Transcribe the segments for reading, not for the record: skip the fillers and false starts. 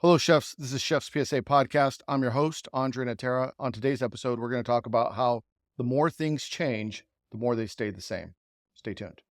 Hello, chefs. This is Chef's PSA Podcast. I'm your host, André Natera. On today's episode, we're going to talk about how the more things change, the more they stay the same. Stay tuned.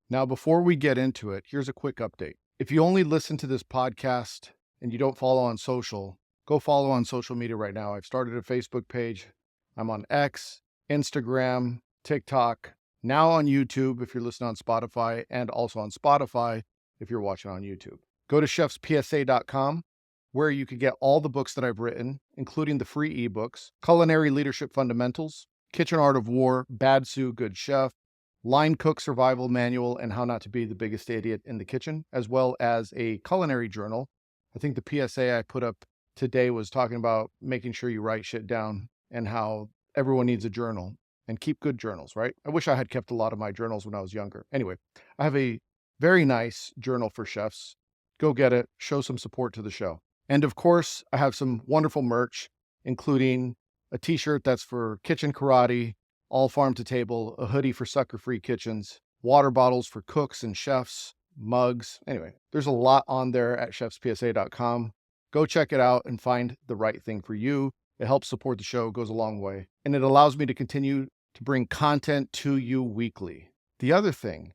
Now, before we get into it, here's a quick update. If you only listen to this podcast and you don't follow on social, go follow on social media right now. I've started a Facebook page. I'm on X, Instagram, TikTok, now on YouTube if you're listening on Spotify, and also on Spotify if you're watching on YouTube. Go to chefspsa.com where you can get all the books that I've written, including the free ebooks, Culinary Leadership Fundamentals, Kitchen Art of War, Bad Sue, Good Chef, Line Cook Survival Manual, and How Not to Be the Biggest Idiot in the Kitchen, as well as a culinary journal. I think the PSA I put up today was talking about making sure you write shit down and how everyone needs a journal and keep good journals, right? I wish I had kept a lot of my journals when I was younger. Anyway, I have a very nice journal for chefs. Go get it. Show some support to the show. And of course, I have some wonderful merch, including a t-shirt that's for kitchen karate, all farm to table, a hoodie for sucker-free kitchens, water bottles for cooks and chefs, mugs. Anyway, there's a lot on there at chefspsa.com. Go check it out and find the right thing for you. It helps support the show, goes a long way, and it allows me to continue to bring content to you weekly. The other thing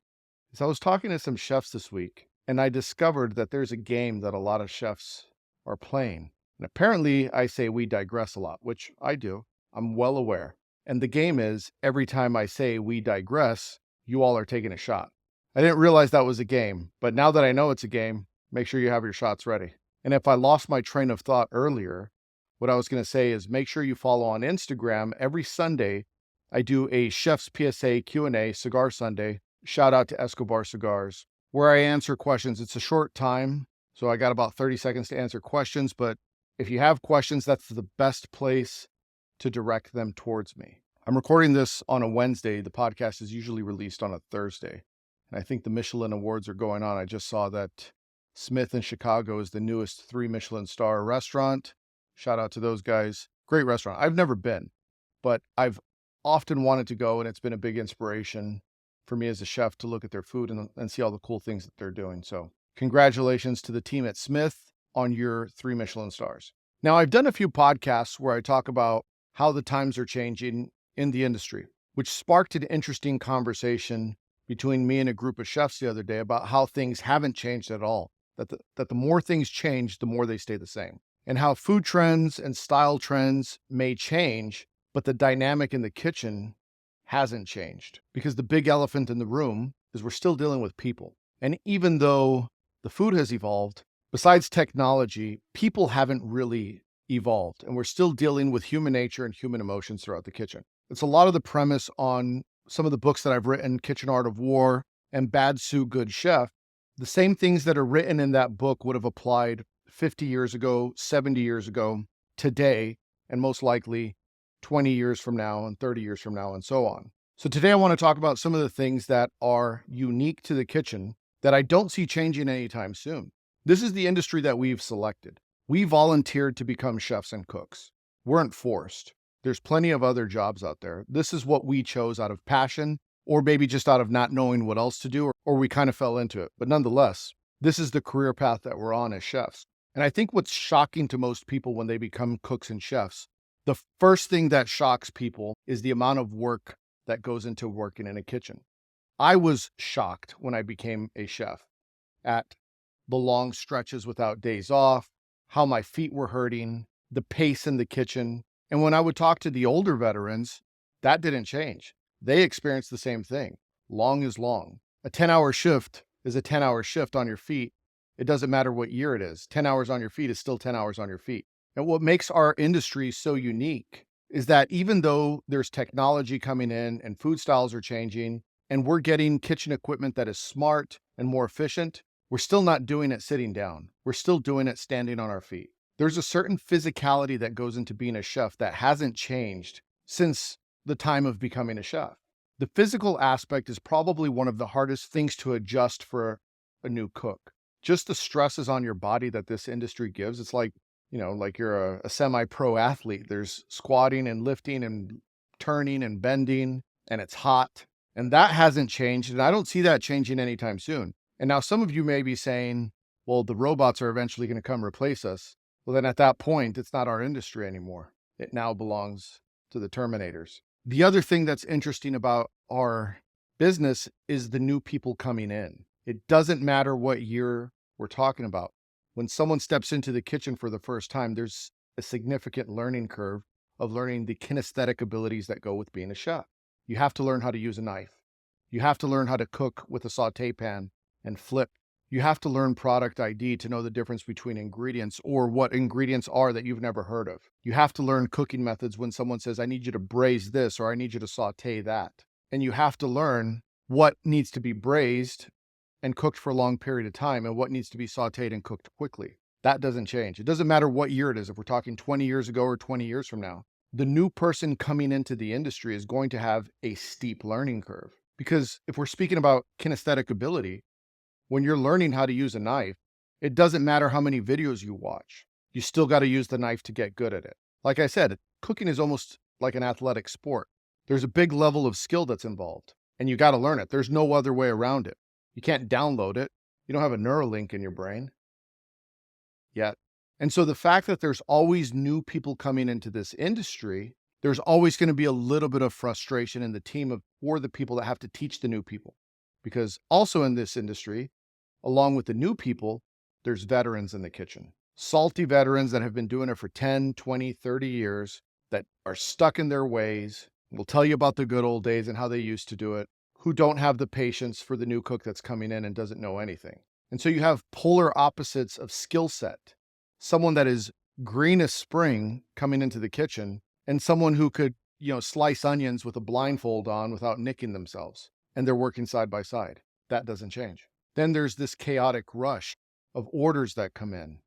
is I was talking to some chefs this week, and I discovered that there's a game that a lot of chefs are playing. And apparently I say we digress a lot, which I do. I'm well aware. And the game is every time I say we digress, you all are taking a shot. I didn't realize that was a game, but now that I know it's a game, make sure you have your shots ready. And if I lost my train of thought earlier, what I was going to say is make sure you follow on Instagram. Every Sunday, I do a Chef's PSA Q&A, Cigar Sunday. Shout out to Escobar Cigars, where I answer questions. It's a short time, so I got about 30 seconds to answer questions. But if you have questions, that's the best place to direct them towards me. I'm recording this on a Wednesday. The podcast is usually released on a Thursday. And I think the Michelin Awards are going on. I just saw that Smith in Chicago is the newest 3 Michelin star restaurant. Shout out to those guys. Great restaurant. I've never been, but I've often wanted to go, and it's been a big inspiration for me as a chef to look at their food and see all the cool things that they're doing. So congratulations to the team at Smith on your 3 Michelin stars. Now, I've done a few podcasts where I talk about how the times are changing in the industry, which sparked an interesting conversation between me and a group of chefs the other day about how things haven't changed at all, that the more things change, the more they stay the same, and how food trends and style trends may change, but the dynamic in the kitchen hasn't changed, because the big elephant in the room is we're still dealing with people. And even though the food has evolved, besides technology, people haven't really evolved, and we're still dealing with human nature and human emotions throughout the kitchen. It's a lot of the premise on some of the books that I've written, Kitchen Art of War and Bad Sue, Good Chef. The same things that are written in that book would have applied 50 years ago, 70 years ago, today, and most likely 20 years from now and 30 years from now and so on. So today I want to talk about some of the things that are unique to the kitchen that I don't see changing anytime soon. This is the industry that we've selected. We volunteered to become chefs and cooks. Weren't forced. There's plenty of other jobs out there. This is what we chose out of passion, or maybe just out of not knowing what else to do, or we kind of fell into it. But nonetheless, this is the career path that we're on as chefs. And I think what's shocking to most people when they become cooks and chefs, the first thing that shocks people is the amount of work that goes into working in a kitchen. I was shocked when I became a chef at the long stretches without days off, how my feet were hurting, the pace in the kitchen. And when I would talk to the older veterans, that didn't change. They experienced the same thing. Long is long. A 10-hour shift is a 10-hour shift on your feet. It doesn't matter what year it is. 10 hours on your feet is still 10 hours on your feet. And what makes our industry so unique is that even though there's technology coming in and food styles are changing, and we're getting kitchen equipment that is smart and more efficient, we're still not doing it sitting down. We're still doing it standing on our feet. There's a certain physicality that goes into being a chef that hasn't changed since the time of becoming a chef. The physical aspect is probably one of the hardest things to adjust for a new cook. Just the stresses on your body that this industry gives. It's like like you're a semi-pro athlete. There's squatting and lifting and turning and bending, and it's hot. And that hasn't changed. And I don't see that changing anytime soon. And now some of you may be saying, well, the robots are eventually going to come replace us. Well, then at that point, it's not our industry anymore. It now belongs to the Terminators. The other thing that's interesting about our business is the new people coming in. It doesn't matter what year we're talking about. When someone steps into the kitchen for the first time, there's a significant learning curve of learning the kinesthetic abilities that go with being a chef. You have to learn how to use a knife. You have to learn how to cook with a saute pan and flip. You have to learn product ID to know the difference between ingredients or what ingredients are that you've never heard of. You have to learn cooking methods when someone says, I need you to braise this or I need you to saute that. And you have to learn what needs to be braised and cooked for a long period of time and what needs to be sauteed and cooked quickly. That doesn't change. It doesn't matter what year it is, if we're talking 20 years ago or 20 years from now. The new person coming into the industry is going to have a steep learning curve. Because if we're speaking about kinesthetic ability, when you're learning how to use a knife, it doesn't matter how many videos you watch. You still got to use the knife to get good at it. Like I said, cooking is almost like an athletic sport. There's a big level of skill that's involved, and you got to learn it. There's no other way around it. You can't download it. You don't have a Neuralink in your brain yet. And so the fact that there's always new people coming into this industry, there's always going to be a little bit of frustration in the team or the people that have to teach the new people. Because also in this industry, along with the new people, there's veterans in the kitchen. Salty veterans that have been doing it for 10, 20, 30 years that are stuck in their ways, will tell you about the good old days and how they used to do it, who don't have the patience for the new cook that's coming in and doesn't know anything. And so you have polar opposites of skill set. Someone that is green as spring coming into the kitchen and someone who could, slice onions with a blindfold on without nicking themselves. And they're working side by side. That doesn't change. Then there's this chaotic rush of orders that come in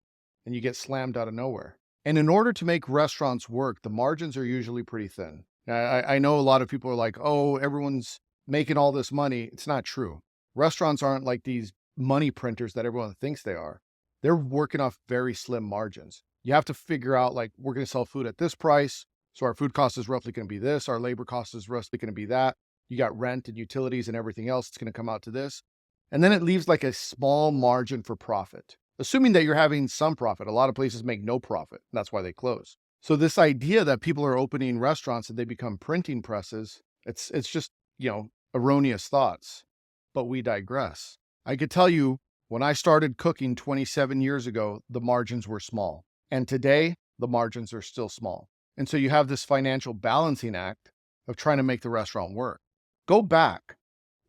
and you get slammed out of nowhere. And in order to make restaurants work, the margins are usually pretty thin. I know a lot of people are like, oh, everyone's making all this money. It's not true. Restaurants aren't like these money printers that everyone thinks they are. They're working off very slim margins. You have to figure out, like, we're going to sell food at this price. So our food cost is roughly going to be this. Our labor cost is roughly going to be that. You got rent and utilities and everything else. It's going to come out to this. And then it leaves like a small margin for profit, assuming that you're having some profit. A lot of places make no profit. That's why they close. So this idea that people are opening restaurants and they become printing presses, it's just, erroneous thoughts. But we digress. I could tell you when I started cooking 27 years ago, the margins were small. And today, the margins are still small. And so you have this financial balancing act of trying to make the restaurant work. Go back.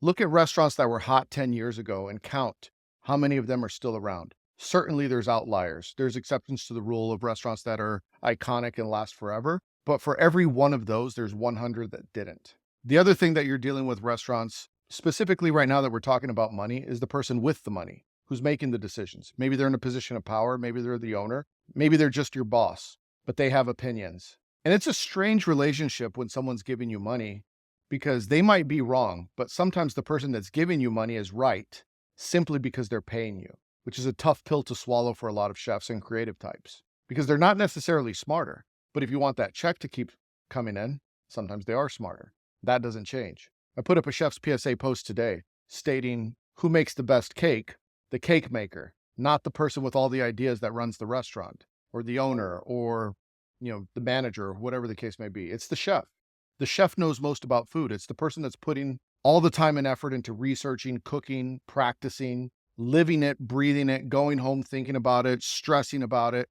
Look at restaurants that were hot 10 years ago and count how many of them are still around. Certainly there's outliers. There's exceptions to the rule of restaurants that are iconic and last forever. But for every one of those, there's 100 that didn't. The other thing that you're dealing with restaurants, specifically right now that we're talking about money, is the person with the money who's making the decisions. Maybe they're in a position of power. Maybe they're the owner. Maybe they're just your boss, but they have opinions. And it's a strange relationship when someone's giving you money because they might be wrong, but sometimes the person that's giving you money is right simply because they're paying you, which is a tough pill to swallow for a lot of chefs and creative types because they're not necessarily smarter. But if you want that check to keep coming in, sometimes they are smarter. That doesn't change. I put up a chef's PSA post today stating who makes the best cake, the cake maker, not the person with all the ideas that runs the restaurant or the owner or the manager, or whatever the case may be. It's the chef. The chef knows most about food. It's the person that's putting all the time and effort into researching, cooking, practicing, living it, breathing it, going home, thinking about it, stressing about it,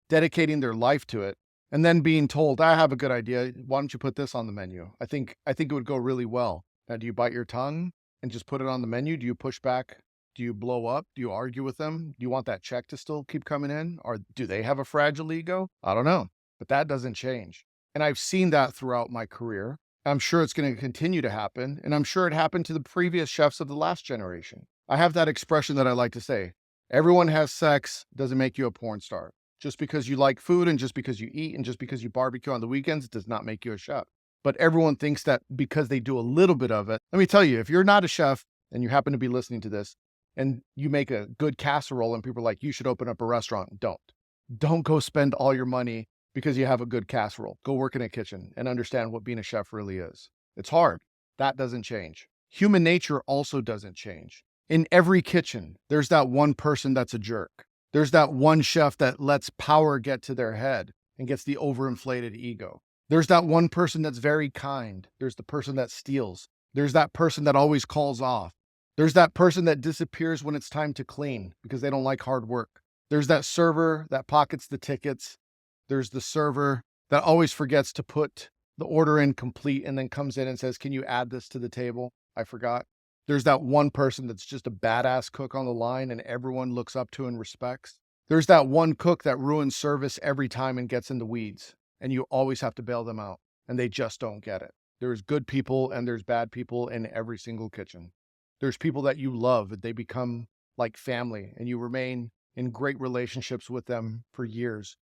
dedicating their life to it, and then being told, I have a good idea. Why don't you put this on the menu? I think it would go really well. Now, do you bite your tongue and just put it on the menu? Do you push back? Do you blow up? Do you argue with them? Do you want that check to still keep coming in? Or do they have a fragile ego? I don't know. But that doesn't change. And I've seen that throughout my career. I'm sure it's going to continue to happen. And I'm sure it happened to the previous chefs of the last generation. I have that expression that I like to say. Everyone has sex doesn't make you a porn star. Just because you like food and just because you eat and just because you barbecue on the weekends does not make you a chef. But everyone thinks that because they do a little bit of it. Let me tell you, if you're not a chef and you happen to be listening to this and you make a good casserole and people are like, you should open up a restaurant, don't. Don't go spend all your money because you have a good casserole. Go work in a kitchen and understand what being a chef really is. It's hard. That doesn't change. Human nature also doesn't change. In every kitchen, there's that one person that's a jerk. There's that one chef that lets power get to their head and gets the overinflated ego. There's that one person that's very kind. There's the person that steals. There's that person that always calls off. There's that person that disappears when it's time to clean because they don't like hard work. There's that server that pockets the tickets. There's the server that always forgets to put the order in complete and then comes in and says, "Can you add this to the table? I forgot." There's that one person that's just a badass cook on the line and everyone looks up to and respects. There's that one cook that ruins service every time and gets in the weeds, and you always have to bail them out, and they just don't get it. There's good people and there's bad people in every single kitchen. There's people that you love, and they become like family, and you remain in great relationships with them for years.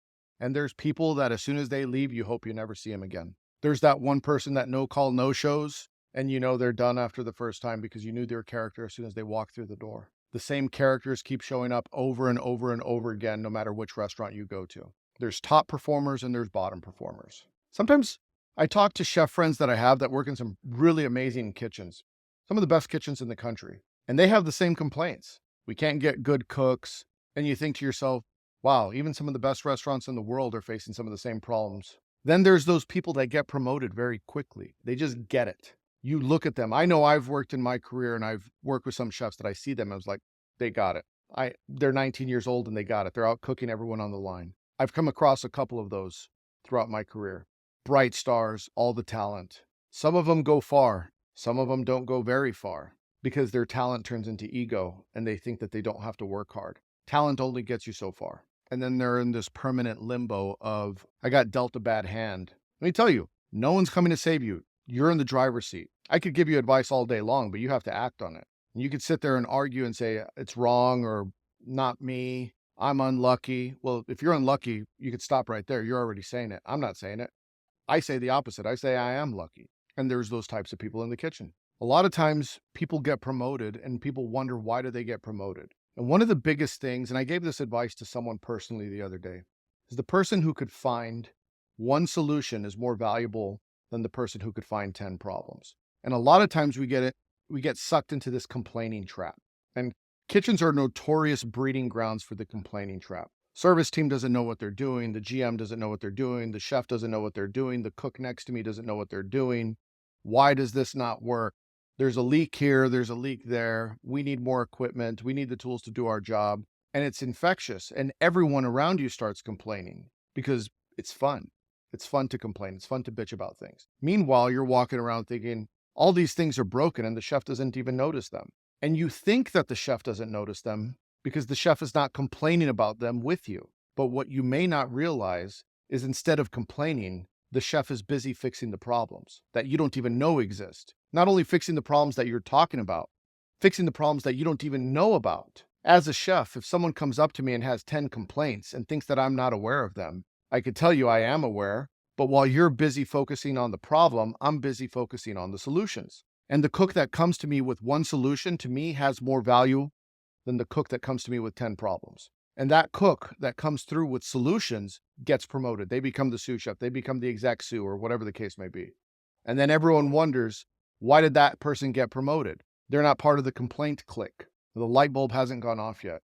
And there's people that as soon as they leave, you hope you never see them again. There's that one person that no call, no shows, and you know they're done after the first time because you knew their character as soon as they walked through the door. The same characters keep showing up over and over and over again, no matter which restaurant you go to. There's top performers and there's bottom performers. Sometimes I talk to chef friends that I have that work in some really amazing kitchens, some of the best kitchens in the country, and they have the same complaints. We can't get good cooks. And you think to yourself, wow, even some of the best restaurants in the world are facing some of the same problems. Then there's those people that get promoted very quickly. They just get it. You look at them. I know I've worked in my career and I've worked with some chefs that I see them. I was like, they got it. They're 19 years old and they got it. They're out cooking everyone on the line. I've come across a couple of those throughout my career. Bright stars, all the talent. Some of them go far. Some of them don't go very far because their talent turns into ego and they think that they don't have to work hard. Talent only gets you so far. And then they're in this permanent limbo of, I got dealt a bad hand. Let me tell you, no one's coming to save you. You're in the driver's seat. I could give you advice all day long, but you have to act on it. And you could sit there and argue and say, it's wrong or not me. I'm unlucky. Well, if you're unlucky, you could stop right there. You're already saying it. I'm not saying it. I say the opposite. I say I am lucky. And there's those types of people in the kitchen. A lot of times people get promoted and people wonder, why do they get promoted? And one of the biggest things, and I gave this advice to someone personally the other day, is the person who could find one solution is more valuable than the person who could find 10 problems. And a lot of times we get sucked into this complaining trap. And kitchens are notorious breeding grounds for the complaining trap. Service team doesn't know what they're doing. The GM doesn't know what they're doing. The chef doesn't know what they're doing. The cook next to me doesn't know what they're doing. Why does this not work? There's a leak here. There's a leak there. We need more equipment. We need the tools to do our job. And it's infectious. And everyone around you starts complaining because it's fun. It's fun to complain. It's fun to bitch about things. Meanwhile, you're walking around thinking all these things are broken and the chef doesn't even notice them. And you think that the chef doesn't notice them because the chef is not complaining about them with you. But what you may not realize is instead of complaining, the chef is busy fixing the problems that you don't even know exist. Not only fixing the problems that you're talking about, fixing the problems that you don't even know about. As a chef, if someone comes up to me and has 10 complaints and thinks that I'm not aware of them, I could tell you I am aware, but while you're busy focusing on the problem, I'm busy focusing on the solutions. And the cook that comes to me with one solution, to me, has more value than the cook that comes to me with 10 problems. And that cook that comes through with solutions gets promoted. They become the sous chef. They become the exec sous or whatever the case may be. And then everyone wonders, why did that person get promoted? They're not part of the complaint clique. The light bulb hasn't gone off yet.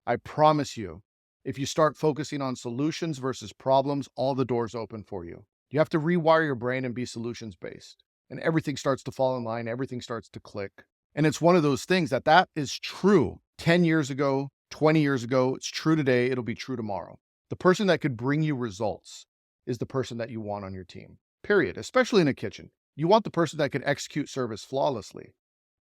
I promise you, if you start focusing on solutions versus problems, all the doors open for you. You have to rewire your brain and be solutions-based. And everything starts to fall in line. Everything starts to click. And it's one of those things that is true 10 years ago, 20 years ago. It's true today. It'll be true tomorrow. The person that could bring you results is the person that you want on your team, period, especially in a kitchen. You want the person that could execute service flawlessly,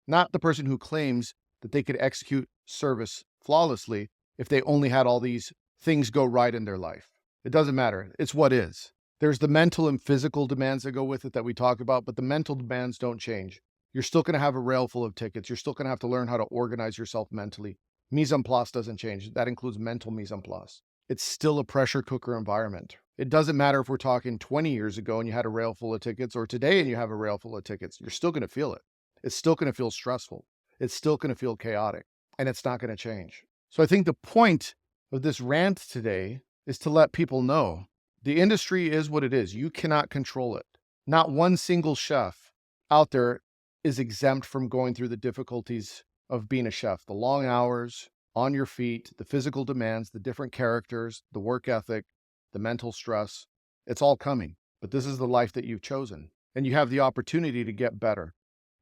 not the person who claims that they could execute service flawlessly if they only had all these things go right in their life. It doesn't matter. It's what is. There's the mental and physical demands that go with it that we talk about, but the mental demands don't change. You're still going to have a rail full of tickets. You're still going to have to learn how to organize yourself mentally. Mise en place doesn't change. That includes mental mise en place. It's still a pressure cooker environment. It doesn't matter if we're talking 20 years ago and you had a rail full of tickets or today and you have a rail full of tickets. You're still going to feel it. It's still going to feel stressful. It's still going to feel chaotic, and it's not going to change. So I think the point of this rant today is to let people know the industry is what it is. You cannot control it. Not one single chef out there is exempt from going through the difficulties of being a chef. The long hours on your feet, the physical demands, the different characters, the work ethic, the mental stress. It's all coming. But this is the life that you've chosen. And you have the opportunity to get better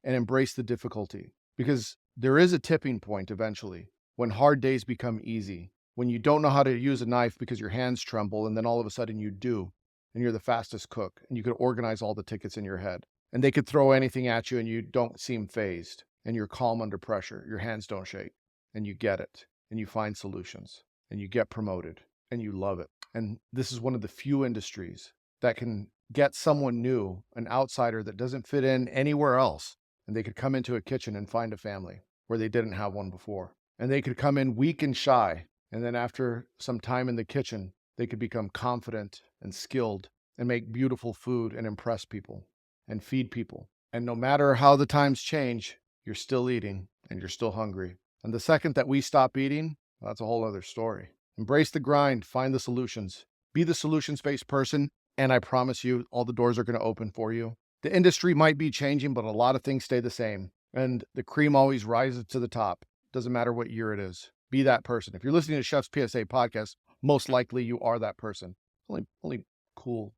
and embrace the difficulty, because there is a tipping point eventually when hard days become easy, when you don't know how to use a knife because your hands tremble, and then all of a sudden you do, and you're the fastest cook, and you could organize all the tickets in your head, and they could throw anything at you and you don't seem phased, and you're calm under pressure, your hands don't shake, and you get it, and you find solutions, and you get promoted, and you love it. And this is one of the few industries that can get someone new, an outsider that doesn't fit in anywhere else, and they could come into a kitchen and find a family where they didn't have one before. And they could come in weak and shy, and then after some time in the kitchen, they could become confident and skilled and make beautiful food and impress people and feed people. And no matter how the times change, you're still eating and you're still hungry. And the second that we stop eating, well, that's a whole other story. Embrace the grind, find the solutions, be the solutions-based person, and I promise you, all the doors are going to open for you. The industry might be changing, but a lot of things stay the same. And the cream always rises to the top. Doesn't matter what year it is. Be that person. If you're listening to Chef's PSA podcast, most likely you are that person. Only cool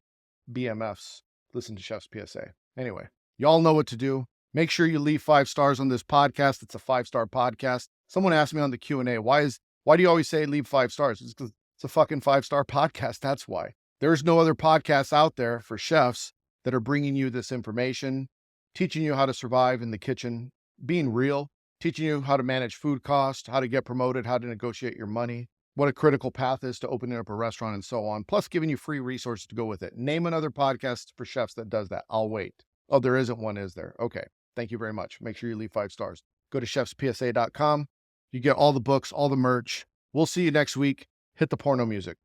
BMFs listen to Chef's PSA. Anyway, y'all know what to do. Make sure you leave 5 stars on this podcast. It's a 5-star podcast. Someone asked me on the Q&A, why do you always say leave 5 stars? It's because it's a fucking 5-star podcast. That's why. There's no other podcasts out there for chefs that are bringing you this information, teaching you how to survive in the kitchen, being real, teaching you how to manage food costs, how to get promoted, how to negotiate your money, what a critical path is to opening up a restaurant, and so on, plus giving you free resources to go with it. Name another podcast for chefs that does that. I'll wait. Oh, there isn't one, is there? Okay. Thank you very much. Make sure you leave 5 stars. Go to chefspsa.com. You get all the books, all the merch. We'll see you next week. Hit the porno music.